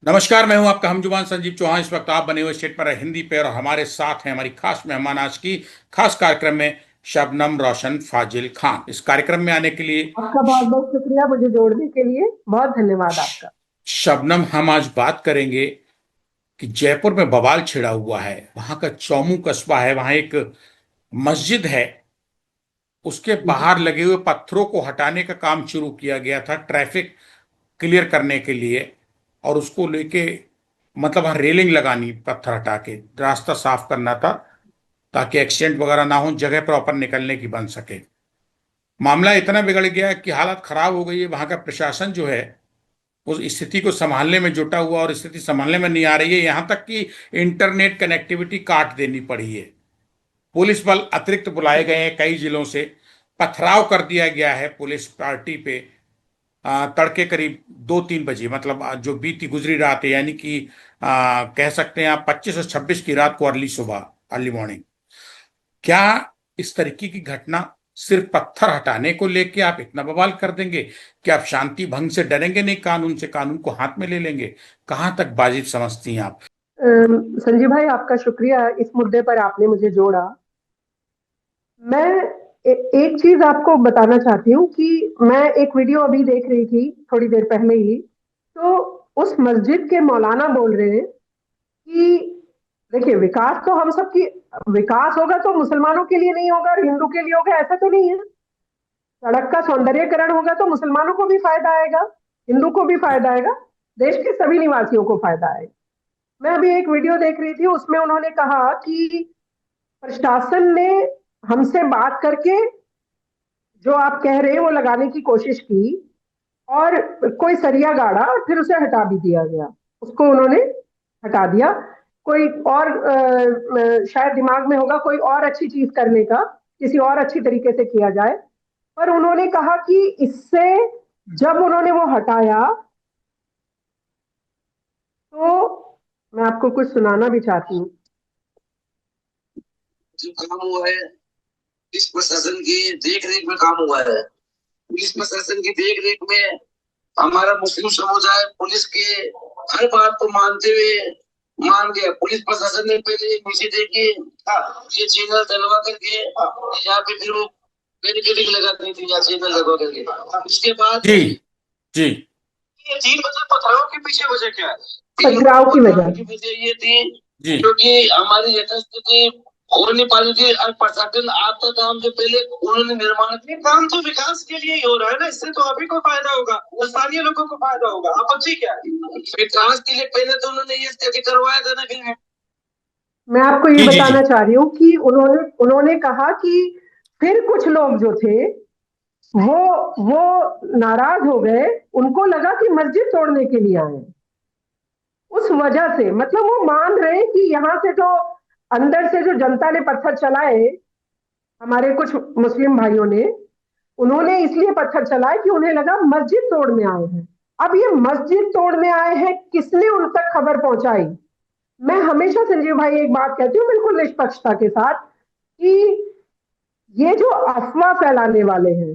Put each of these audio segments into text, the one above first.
नमस्कार। मैं हूं आपका हमजुबान संजीव चौहान। इस वक्त आप बने हुए स्टेट पर हिंदी पे और हमारे साथ हैं हमारी खास मेहमान आज की खास कार्यक्रम में शबनम रोशन फाजिल खान। इस कार्यक्रम में आने के लिए आपका बहुत बहुत शुक्रिया मुझे जोड़ने के लिए। बहुत धन्यवाद श- आपका। शबनम, हम आज बात करेंगे कि जयपुर में बवाल छिड़ा हुआ है। वहां का चौमू कस्बा है, वहां एक मस्जिद है, उसके बाहर जी। लगे हुए पत्थरों को हटाने का काम शुरू किया गया था ट्रैफिक क्लियर करने के लिए। और उसको लेके मतलब वहां रेलिंग लगानी, पत्थर हटा के रास्ता साफ करना था ताकि एक्सीडेंट वगैरह ना हो, जगह प्रॉपर निकलने की बन सके। मामला इतना बिगड़ गया है कि हालत खराब हो गई है। वहां का प्रशासन जो है उस स्थिति को संभालने में जुटा हुआ और स्थिति संभालने में नहीं आ रही है। यहां तक कि इंटरनेट कनेक्टिविटी काट देनी पड़ी है। पुलिस बल अतिरिक्त बुलाए गए हैं कई जिलों से। पथराव कर दिया गया है पुलिस पार्टी पे। तड़के करीब 2-3 बजे, मतलब जो बीती गुजरी रात है, यानी कि कह सकते हैं आप 25 और 26 की रात को, अर्ली सुबह, अर्ली मॉर्निंग। क्या इस तरीके की घटना सिर्फ पत्थर हटाने को लेके आप इतना बवाल कर देंगे कि आप शांति भंग से डरेंगे नहीं, कानून से, कानून को हाथ में ले लेंगे? कहां तक वाजिब समझती हैं आप? संजीव भाई, आपका शुक्रिया इस मुद्दे पर आपने मुझे जोड़ा। मैं एक चीज आपको बताना चाहती हूँ कि मैं एक वीडियो अभी देख रही थी थोड़ी देर पहले ही। तो उस मस्जिद के मौलाना बोल रहे हैं कि देखिए, विकास तो हम सबकी, विकास होगा तो मुसलमानों के लिए नहीं होगा और हिंदू के लिए होगा, ऐसा तो नहीं है। सड़क का सौंदर्यीकरण होगा तो मुसलमानों को भी फायदा आएगा, हिंदू को भी फायदा आएगा, देश के सभी निवासियों को फायदा आएगा। मैं अभी एक वीडियो देख रही थी, उसमें उन्होंने कहा कि प्रशासन ने हमसे बात करके जो आप कह रहे हैं वो लगाने की कोशिश की, और कोई सरिया गाड़ा और फिर उसे हटा भी दिया गया। उसको उन्होंने हटा दिया। कोई और शायद दिमाग में होगा कोई और अच्छी चीज करने का, किसी और अच्छी तरीके से किया जाए। पर उन्होंने कहा कि इससे, जब उन्होंने वो हटाया, तो मैं आपको कुछ सुनाना भी चाहती हूँ। जो काम हुआ है पुलिस प्रशासन की देख रेख में काम हुआ है। पुलिस प्रशासन की देख रेख में हमारा मुस्लिम समुदाय पुलिस के हर बात को मानते हुए मान गया। पुलिस प्रशासन ने पहले नीचे देखी, ये चैनल डलवा करके यहाँ पे फिर वो बैरिकेडिंग लगा दी थी, यहाँ चैनल लगवा करके। उसके बाद जी। जी। ये 3 वजह पथराव के पीछे वजह क्या है? पथराव की पथराव वजह। की वजह ये थी जी। क्योंकि हमारी यथास्थिति हो नहीं पा रही थी। और प्रशासन आपका काम जो पहले उन्होंने निर्माण किया, काम तो विकास के लिए ही हो रहा है ना, इससे तो अभी को फायदा होगा और स्थानीय लोगों को फायदा होगा। आपत्ति क्या है? विकास के लिए पहले तो उन्होंने ये स्टडी करवाया था ना फिर। मैं आपको ये जी। जी। जी। बताना चाह रही हूँ कि उन्होंने उन्होंने कहा कि फिर कुछ लोग जो थे वो नाराज हो गए। उनको लगा कि मस्जिद तोड़ने के लिए आए हैं। उस वजह से, मतलब वो मान रहे हैं कि यहाँ से जो अंदर से जो जनता ने पत्थर चलाए, हमारे कुछ मुस्लिम भाइयों ने, उन्होंने इसलिए पत्थर चलाए कि उन्हें लगा मस्जिद तोड़ने आए हैं। अब ये मस्जिद तोड़ने आए हैं, किसने उन तक खबर पहुंचाई? मैं हमेशा संजीव भाई एक बात कहती हूँ बिल्कुल निष्पक्षता के साथ, कि ये जो अफवाह फैलाने वाले हैं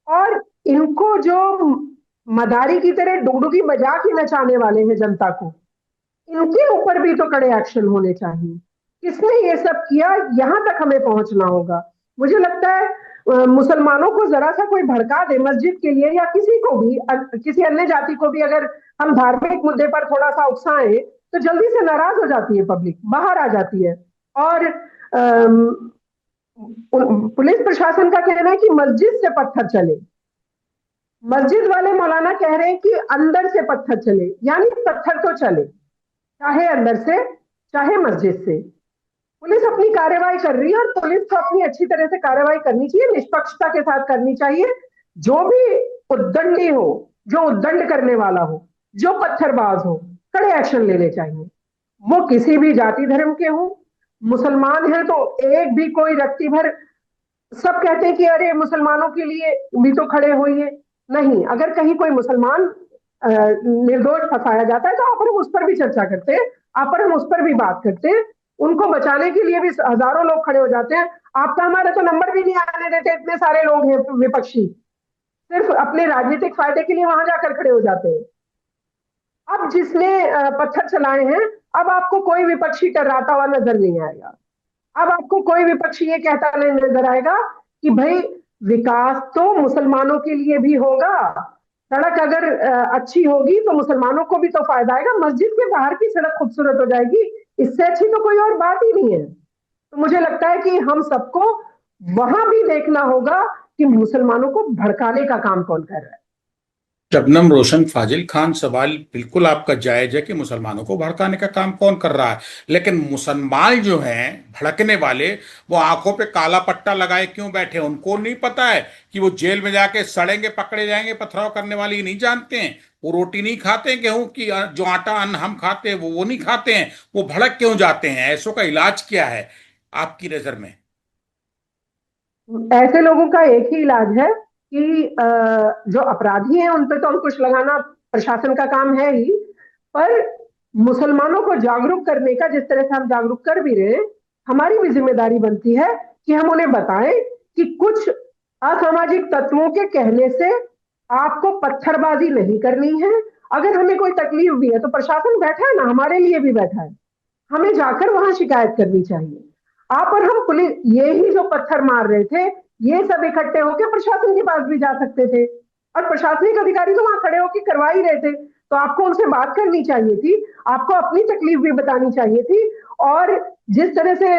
और इनको जो मदारी की तरह डुगडुगी बजा के नचाने वाले हैं जनता को, इनके ऊपर भी तो कड़े एक्शन होने चाहिए। किसने ये सब किया, यहां तक हमें पहुंचना होगा। मुझे लगता है मुसलमानों को जरा सा कोई भड़का दे मस्जिद के लिए, या किसी को भी, किसी अन्य जाति को भी, अगर हम धार्मिक मुद्दे पर थोड़ा सा उकसाएं, तो जल्दी से नाराज हो जाती है पब्लिक, बाहर आ जाती है। और पुलिस प्रशासन का कहना है कि मस्जिद से पत्थर चले, मस्जिद वाले मौलाना कह रहे हैं कि अंदर से पत्थर चले, यानी पत्थर तो चले, चाहे अंदर से चाहे मस्जिद से। पुलिस अपनी कार्रवाई कर रही है और पुलिस को अपनी अच्छी तरह से कार्रवाई करनी चाहिए, निष्पक्षता के साथ करनी चाहिए। जो भी उद्दंडी हो, जो उद्दंड करने वाला हो, जो पत्थरबाज हो, कड़े एक्शन लेने चाहिए। वो किसी भी जाति धर्म के हो। मुसलमान है तो एक भी कोई रत्ती भर, सब कहते हैं कि अरे मुसलमानों के लिए भी तो खड़े होइए। नहीं, अगर कहीं कोई मुसलमान निर्दोष फंसाया जाता है तो आप हम उस पर भी चर्चा करते हैं, आप पर हम उस पर भी बात करते हैं। उनको बचाने के लिए भी हजारों लोग खड़े हो जाते हैं। आपका हमारा तो नंबर भी नहीं आने देते, इतने सारे लोग हैं विपक्षी, सिर्फ अपने राजनीतिक फायदे के लिए वहां जाकर खड़े हो जाते हैं। अब जिसने पत्थर चलाए हैं, अब आपको कोई विपक्षी डराता हुआ नजर नहीं आएगा। अब आपको कोई विपक्षी ये कहता नहीं नजर आएगा कि भाई विकास तो मुसलमानों के लिए भी होगा। सड़क अगर अच्छी होगी तो मुसलमानों को भी तो फायदा आएगा, मस्जिद के बाहर की सड़क खूबसूरत हो जाएगी, इससे अच्छी तो कोई और बात ही नहीं है। तो मुझे लगता है कि हम सबको वहां भी देखना होगा कि मुसलमानों को भड़काने का काम कौन कर रहा है। शबनम रोशन, फाजिल खान, सवाल बिल्कुल आपका जायज है कि मुसलमानों को भड़काने का काम कौन कर रहा है, लेकिन मुसलमान जो हैं भड़कने वाले, वो आंखों पे काला पट्टा लगाए क्यों बैठे हैं? उनको नहीं पता है कि वो जेल में जाके सड़ेंगे, पकड़े जाएंगे? पथराव करने वाले नहीं जानते हैं? वो रोटी नहीं खाते हैं गेहूं की, जो आटा अन्न हम खाते हैं वो नहीं खाते हैं? वो भड़क क्यों जाते हैं? ऐसों का इलाज क्या है आपकी नजर में? ऐसे लोगों का एक ही इलाज है कि जो अपराधी हैं उन पे तो अंकुश लगाना प्रशासन का काम है ही, पर मुसलमानों को जागरूक करने का, जिस तरह से हम जागरूक कर भी रहे हैं, हमारी भी जिम्मेदारी बनती है कि हम उन्हें बताएं कि कुछ असामाजिक तत्वों के कहने से आपको पत्थरबाजी नहीं करनी है। अगर हमें कोई तकलीफ भी है तो प्रशासन बैठा है ना, हमारे लिए भी बैठा है, हमें जाकर वहां शिकायत करनी चाहिए। आप और हम पुलिस, ये ही जो पत्थर मार रहे थे, ये सब इकट्ठे होकर प्रशासन के पास भी जा सकते थे, और प्रशासनिक अधिकारी तो वहां खड़े होकर करवा ही रहे थे। तो आपको उनसे बात करनी चाहिए थी, आपको अपनी तकलीफ भी बतानी चाहिए थी। और जिस तरह से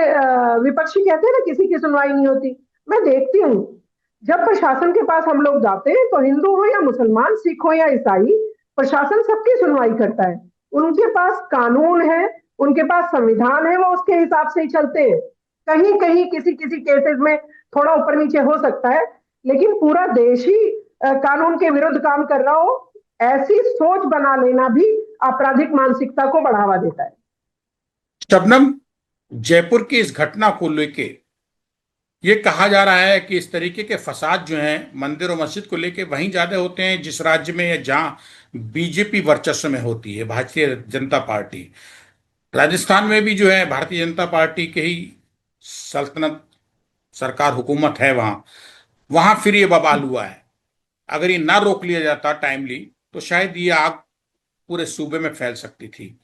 विपक्षी कहते हैं ना किसी की सुनवाई नहीं होती, मैं देखती हूँ जब प्रशासन के पास हम लोग जाते हैं तो हिंदू हो या मुसलमान, सिख हो या ईसाई, प्रशासन सबकी सुनवाई करता है। उनके पास कानून है, उनके पास संविधान है, वो उसके हिसाब से ही चलते हैं। कहीं कहीं किसी किसी केसेस में थोड़ा ऊपर नीचे हो सकता है, लेकिन पूरा देश ही कानून के विरुद्ध काम कर रहा हो, ऐसी सोच बना लेना भी आपराधिक मानसिकता को बढ़ावा देता है। शबनम, जयपुर की इस घटना को लेके ये कहा जा रहा है कि इस तरीके के फसाद जो हैं मंदिर और मस्जिद को लेके वहीं ज्यादा होते हैं जिस राज्य में या जहां बीजेपी वर्चस्व में होती है, भारतीय जनता पार्टी। राजस्थान में भी जो है भारतीय जनता पार्टी के ही सल्तनत, सरकार, हुकूमत है वहां। वहां फिर ये बवाल हुआ है। अगर ये ना रोक लिया जाता टाइमली तो शायद ये आग पूरे सूबे में फैल सकती थी।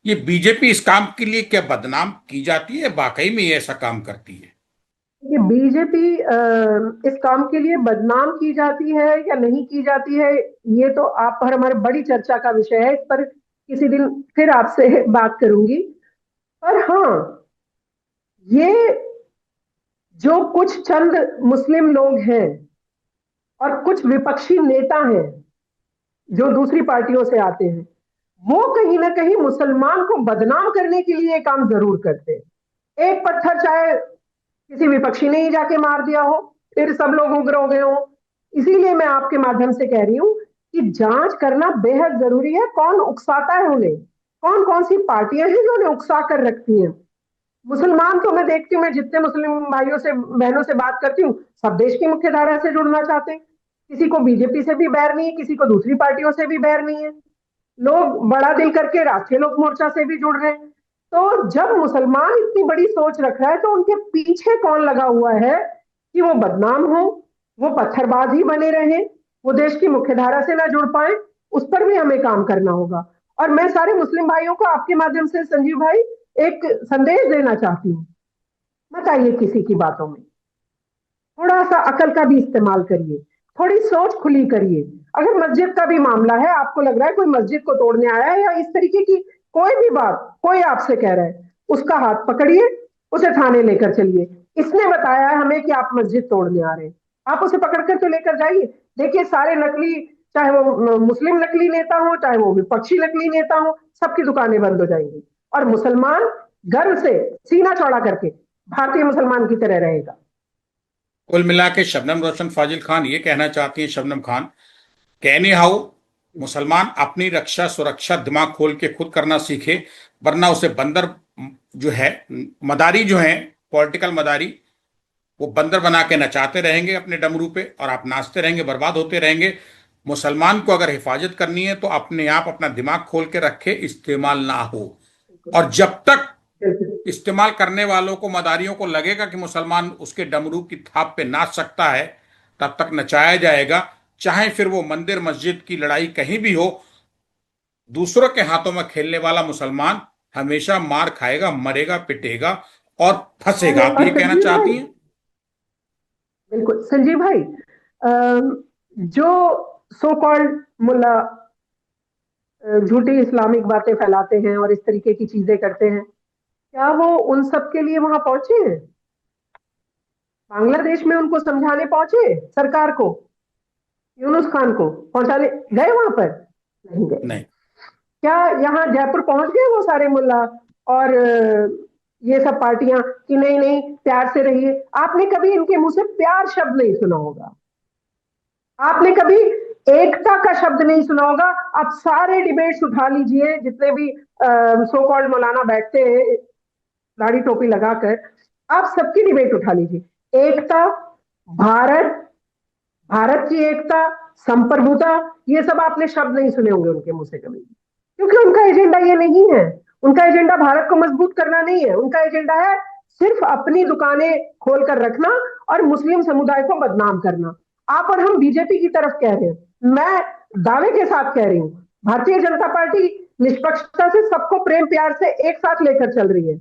ये बीजेपी इस काम के लिए क्या बदनाम की जाती है? वाकई में ये ऐसा काम करती है? ये बीजेपी इस काम के लिए बदनाम की जाती है या नहीं की जाती है, ये तो आप पर हमारे बड़ी चर्चा का विषय है, इस पर किसी दिन फिर आपसे बात करूंगी। पर हाँ, ये जो कुछ चंद मुस्लिम लोग हैं और कुछ विपक्षी नेता हैं जो दूसरी पार्टियों से आते हैं, वो कहीं ना कहीं मुसलमान को बदनाम करने के लिए ये काम जरूर करते हैं। एक पत्थर चाहे किसी विपक्षी ने ही जाके मार दिया हो, फिर सब लोग उग्र हो गए हो। इसीलिए मैं आपके माध्यम से कह रही हूं कि जांच करना बेहद जरूरी है, कौन उकसाता है उन्हें, कौन कौन सी पार्टियां हैं जो उन्हें उकसा कर रखती हैं। मुसलमान तो मैं देखती हूँ, मैं जितने मुस्लिम भाइयों से बहनों से बात करती हूँ, सब देश की मुख्य धारा से जुड़ना चाहते हैं। किसी को बीजेपी से भी बैर नहीं है, किसी को दूसरी पार्टियों से भी बैर नहीं है। लोग बड़ा दिल करके राष्ट्रीय लोक मोर्चा से भी जुड़ रहे हैं। तो जब मुसलमान इतनी बड़ी सोच रख रहा है तो उनके पीछे कौन लगा हुआ है कि वो बदनाम हो, वो पत्थरबाज ही बने रहे, वो देश की मुख्य धारा से ना जुड़ पाए, उस पर भी हमें काम करना होगा। और मैं सारे मुस्लिम भाइयों को आपके माध्यम से संजीव भाई एक संदेश देना चाहती हूँ, मत आइए किसी की बातों में, थोड़ा सा अकल का भी इस्तेमाल करिए, थोड़ी सोच खुली करिए। अगर मस्जिद का भी मामला है, आपको लग रहा है कोई मस्जिद को तोड़ने आया है या इस तरीके की कोई भी बात कोई आपसे कह रहा है, उसका हाथ पकड़िए, उसे थाने लेकर चलिए। इसने बताया है हमें कि आप मस्जिद तोड़ने आ रहे हैं, आप उसे पकड़कर तो लेकर जाइए। देखिए सारे नकली, चाहे वो मुस्लिम नकली नेता हो चाहे वो विपक्षी नकली नेता हो, सबकी दुकानें बंद हो जाएंगी और मुसलमान गर्व से सीना चौड़ा करके भारतीय मुसलमान की तरह रहेगा। कुल मिला के शबनम रोशन, फाजिल खान ये कहना चाहती हैं, शबनम खान, कहने हाउ मुसलमान अपनी रक्षा सुरक्षा दिमाग खोल के खुद करना सीखे, वरना उसे बंदर जो है, मदारी जो है, पॉलिटिकल मदारी, वो बंदर बना के नचाते रहेंगे अपने डमरू पे और आप नाचते रहेंगे, बर्बाद होते रहेंगे। मुसलमान को अगर हिफाजत करनी है तो अपने आप अपना दिमाग खोल के रखे, इस्तेमाल ना हो। और जब तक इस्तेमाल करने वालों को, मदारियों को लगेगा कि मुसलमान उसके डमरू की थाप पे नाच सकता है, तब तक नचाया जाएगा, चाहे फिर वो मंदिर मस्जिद की लड़ाई कहीं भी हो। दूसरों के हाथों में खेलने वाला मुसलमान हमेशा मार खाएगा, मरेगा, पिटेगा और फंसेगा। आप और ये कहना संजीव चाहती भाई, हैं? बिल्कुल संजीव भाई, जो सो कॉल्ड मुल्ला झूठी इस्लामिक बातें फैलाते हैं और इस तरीके की चीजें करते हैं, क्या वो उन सब के लिए वहां पहुंचे हैं? बांग्लादेश में उनको समझाने पहुंचे सरकार को, यूनुस खान को पहुंचाने गए वहां पर? नहीं गए। नहीं। क्या यहाँ जयपुर पहुंच गए वो सारे मुल्ला और ये सब पार्टियां कि नहीं नहीं प्यार से रहिए? आपने कभी इनके मुंह से प्यार शब्द नहीं सुना होगा, आपने कभी एकता का शब्द नहीं सुना होगा। आप सारे डिबेट्स उठा लीजिए, जितने भी सो कॉल्ड मौलाना बैठते हैं दाढ़ी टोपी लगाकर, आप सबकी डिबेट उठा लीजिए। एकता, भारत, भारत की एकता, संप्रभुता, ये सब आपने शब्द नहीं सुने होंगे उनके मुंह से कभी, क्योंकि उनका एजेंडा ये नहीं है। उनका एजेंडा भारत को मजबूत करना नहीं है, उनका एजेंडा है सिर्फ अपनी दुकानें खोलकर रखना और मुस्लिम समुदाय को बदनाम करना। आप और हम बीजेपी की तरफ कह रहे हैं, मैं दावे के साथ कह रही हूं, भारतीय जनता पार्टी निष्पक्षता से सबको प्रेम प्यार से एक साथ लेकर चल रही है।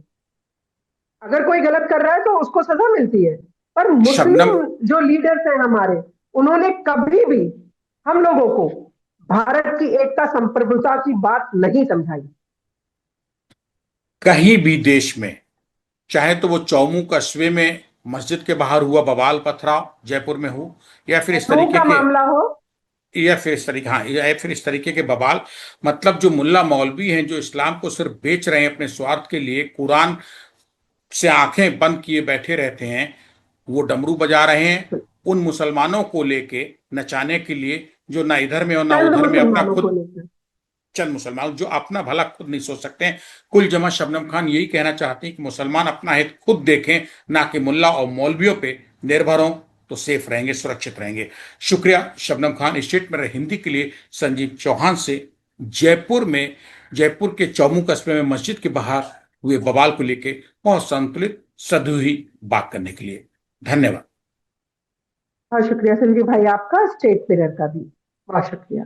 अगर कोई गलत कर रहा है तो उसको सजा मिलती है, पर शबनम, मुस्लिम जो लीडर्स हैं हमारे, उन्होंने कभी भी हम लोगों को भारत की एकता संप्रभुता की बात नहीं समझाई। कहीं भी देश में, चाहे तो वो चौमू कस्बे में मस्जिद के बाहर हुआ बवाल पथराव जयपुर में हो, या फिर इस मेट्रो तरीके का के, मामला हो, या फिर इस तरीके, हाँ, या फिर इस तरीके के बवाल, मतलब जो मुल्ला मौलवी हैं जो इस्लाम को सिर्फ बेच रहे हैं अपने स्वार्थ के लिए, कुरान से आंखें बंद किए बैठे रहते हैं, वो डमरू बजा रहे हैं उन मुसलमानों को लेके नचाने के लिए जो ना इधर में और ना चंद उधर में अपना मुसलमानों को खुद, लेकर। चंद मुसलमान जो अपना भला खुद नहीं सोच सकते हैं। कुल जमा शबनम खान यही कहना चाहती हैं कि मुसलमान अपना हित खुद देखें, ना कि मुल्ला और मौलवियों पे निर्भर हों, तो सेफ रहेंगे, सुरक्षित रहेंगे। शुक्रिया शबनम खान। स्टेट में हिंदी के लिए संजीव चौहान से जयपुर में, जयपुर के चौमू कस्बे में मस्जिद के बाहर हुए बवाल को लेके बहुत संतुलित सधी हुई बात करने के लिए धन्यवाद। बहुत शुक्रिया संजीव भाई आपका, स्टेट मिरर का भी बहुत शुक्रिया।